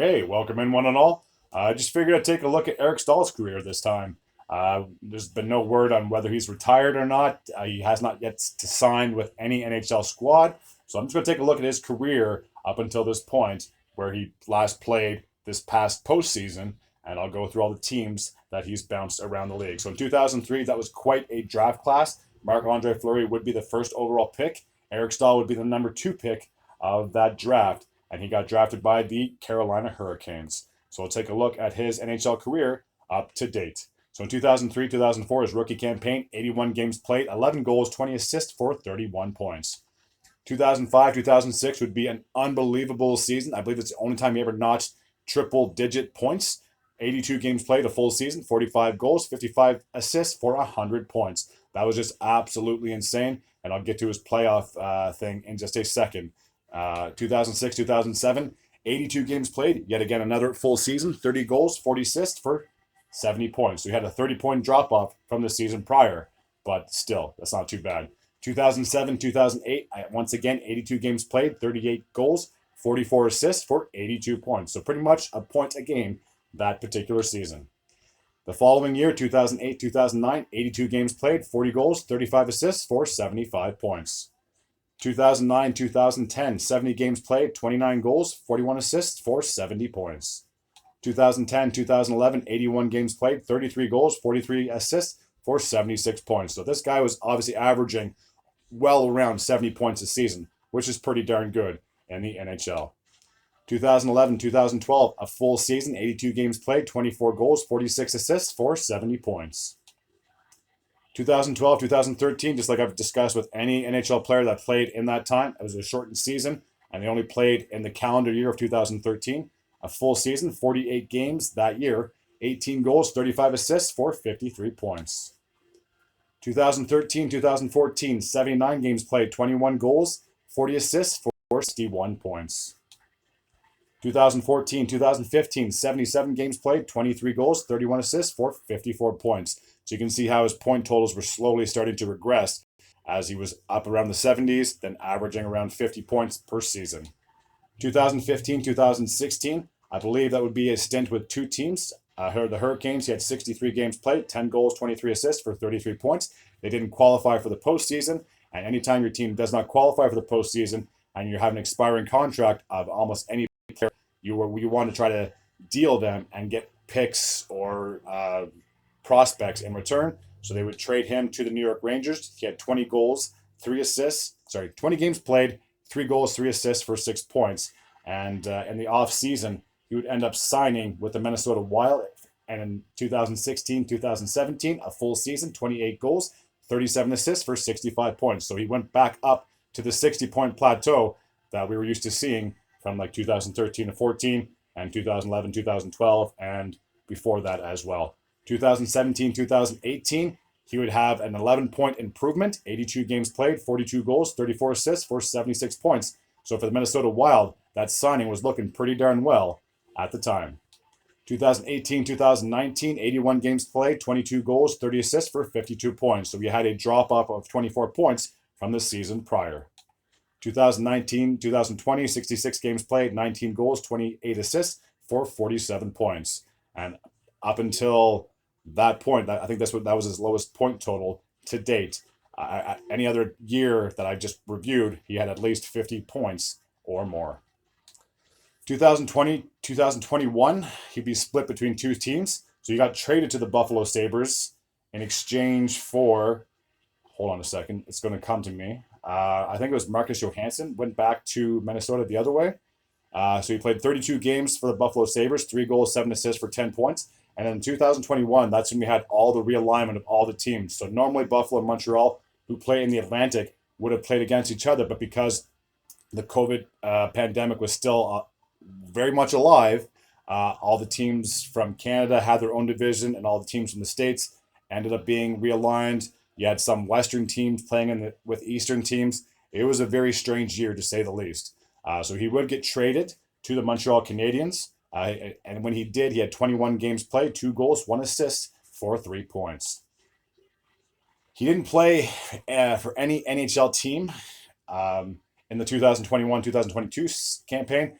Okay, welcome in one and all. I just figured I'd take a look at Eric Stahl's career this time. There's been no word on whether he's retired or not. He has not yet signed with any NHL squad. So I'm just going to take a look at his career up until this point where he last played this past postseason, and I'll go through all the teams that he's bounced around the league. So in 2003, that was quite a draft class. Marc-Andre Fleury would be the first overall pick. Eric Stahl would be the number two pick of that draft, and he got drafted by the Carolina Hurricanes. So we'll take a look at his NHL career up to date. So in 2003 2004, his rookie campaign, 81 games played, 11 goals, 20 assists for 31 points. 2005 2006 would be an unbelievable season. I believe it's the only time he ever notched triple digit points. 82 games played, a full season, 45 goals, 55 assists for 100 points. That was just absolutely insane. And I'll get to his playoff thing in just a second. 2006 2007, 82 games played, yet again another full season, 30 goals, 40 assists for 70 points. So he had a 30-point drop off from the season prior, but still, that's not too bad. 2007 2008, once again, 82 games played, 38 goals, 44 assists for 82 points. So pretty much a point a game that particular season. The following year, 2008 2009, 82 games played, 40 goals, 35 assists for 75 points. 2009 2010, 70 games played, 29 goals, 41 assists for 70 points. 2010 2011, 81 games played, 33 goals, 43 assists for 76 points. So this guy was obviously averaging well around 70 points a season, which is pretty darn good in the NHL. 2011 2012, a full season, 82 games played, 24 goals, 46 assists for 70 points. 2012 2013, just like I've discussed with any NHL player that played in that time, it was a shortened season, and they only played in the calendar year of 2013. A full season, 48 games that year, 18 goals, 35 assists for 53 points. 2013 2014, 79 games played, 21 goals, 40 assists for 61 points. 2014 2015, 77 games played, 23 goals, 31 assists for 54 points. So you can see how his point totals were slowly starting to regress as he was up around the 70s, then averaging around 50 points per season. 2015 2016, I believe that would be a stint with two teams. The Hurricanes, he had 63 games played, 10 goals, 23 assists for 33 points. They didn't qualify for the postseason, and anytime your team does not qualify for the postseason and you have an expiring contract of almost any player, you want to try to deal them and get picks or prospects in return. So they would trade him to the New York Rangers. He had 20 goals, 3 assists. 20 games played, 3 goals, 3 assists for 6 points. And in the off season, he would end up signing with the Minnesota Wild. And in 2016, 2017, a full season, 28 goals, 37 assists for 65 points. So he went back up to the 60-point plateau that we were used to seeing from like 2013 to 14 and 2011, 2012, and before that as well. 2017, 2018, he would have an 11-point improvement, 82 games played, 42 goals, 34 assists for 76 points. So for the Minnesota Wild, that signing was looking pretty darn well at the time. 2018, 2019, 81 games played, 22 goals, 30 assists for 52 points. So we had a drop off of 24 points from the season prior. 2019, 2020, 66 games played, 19 goals, 28 assists for 47 points. And up until that point, I think that was his lowest point total to date. Any other year that I just reviewed, he had at least 50 points or more. 2020, 2021, he'd be split between two teams. So he got traded to the Buffalo Sabres in exchange for, hold on a second, it's going to come to me. I think it was Marcus Johansson, went back to Minnesota the other way. So he played 32 games for the Buffalo Sabres, 3 goals, 7 assists for 10 points. And in 2021, that's when we had all the realignment of all the teams. So normally Buffalo and Montreal, who play in the Atlantic, would have played against each other. But because the COVID pandemic was still very much alive, all the teams from Canada had their own division, and all the teams from the States ended up being realigned. You had some Western teams playing with Eastern teams. It was a very strange year, to say the least. So he would get traded to the Montreal Canadiens. And when he did, he had 21 games played, 2 goals, 1 assist for 3 points. He didn't play for any NHL team in the 2021-2022 campaign.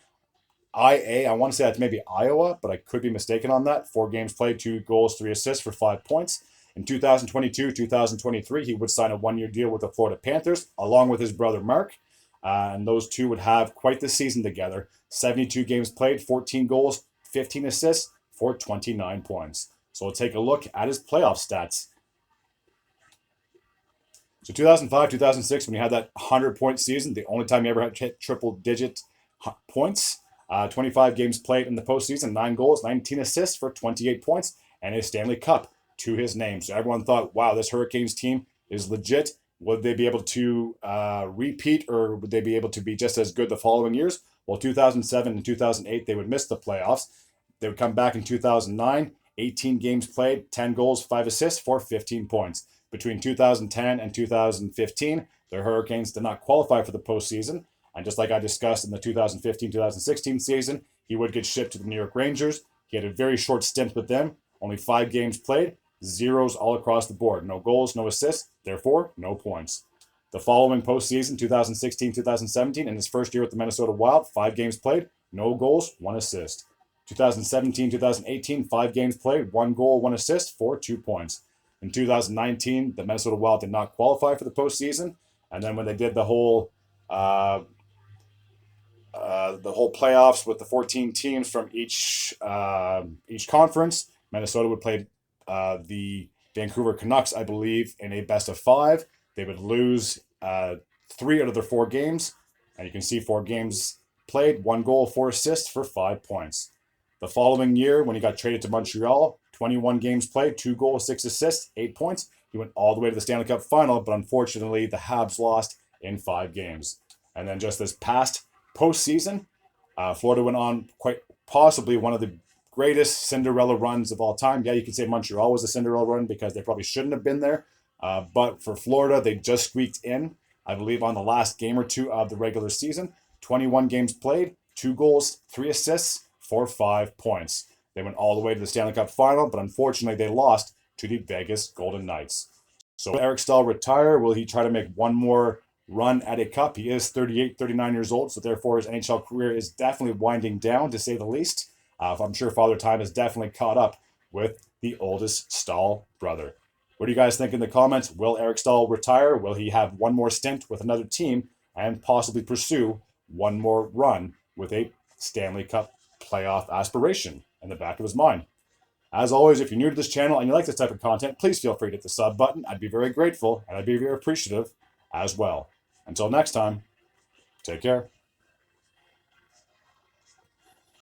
I want to say that's maybe Iowa, but I could be mistaken on that. 4 games played, 2 goals, 3 assists for 5 points. In 2022, 2023, he would sign a 1-year deal with the Florida Panthers, along with his brother Mark. And those two would have quite the season together. 72 games played, 14 goals, 15 assists for 29 points. So we'll take a look at his playoff stats. So 2005, 2006, when he had that 100-point season, the only time he ever had hit triple-digit points. 25 games played in the postseason, 9 goals, 19 assists for 28 points, and a Stanley Cup to his name. So everyone thought, wow, this Hurricanes team is legit. Would they be able to repeat, or would they be able to be just as good the following years? Well, 2007 and 2008, they would miss the playoffs. They would come back in 2009, 18 games played, 10 goals, 5 assists for 15 points. Between 2010 and 2015, the Hurricanes did not qualify for the postseason. And just like I discussed in the 2015-2016 season, he would get shipped to the New York Rangers. He had a very short stint with them, only 5 games played, zeros all across the board. No goals, no assists, therefore no points. The following postseason, 2016-2017, in his first year with the Minnesota Wild, 5 games played, no goals, 1 assist. 2017-2018, 5 games played, 1 goal, 1 assist for 2 points. In 2019, the Minnesota Wild did not qualify for the postseason, and then when they did the whole playoffs with the 14 teams from each conference, Minnesota would play the Vancouver Canucks, I believe, in a best of 5. They would lose 3 out of their 4 games, and you can see 4 games played, 1 goal, 4 assists for 5 points. The following year, when he got traded to Montreal, 21 games played, 2 goals, 6 assists, 8 points. He went all the way to the Stanley Cup final, but unfortunately, the Habs lost in 5 games. And then just this past postseason, Florida went on quite possibly one of the greatest Cinderella runs of all time. Yeah, you could say Montreal was a Cinderella run because they probably shouldn't have been there. But for Florida, they just squeaked in, I believe, on the last game or 2 of the regular season. 21 games played, 2 goals, 3 assists for 5 points. They went all the way to the Stanley Cup final, but unfortunately they lost to the Vegas Golden Knights. So will Eric Staal retire? Will he try to make one more run at a cup? He is 38, 39 years old, so therefore his NHL career is definitely winding down, to say the least. I'm sure Father Time has definitely caught up with the oldest Staal brother. What do you guys think in the comments? Will Eric Staal retire? Will he have one more stint with another team and possibly pursue one more run with a Stanley Cup playoff aspiration in the back of his mind? As always, if you're new to this channel and you like this type of content, please feel free to hit the sub button. I'd be very grateful, and I'd be very appreciative as well. Until next time, take care.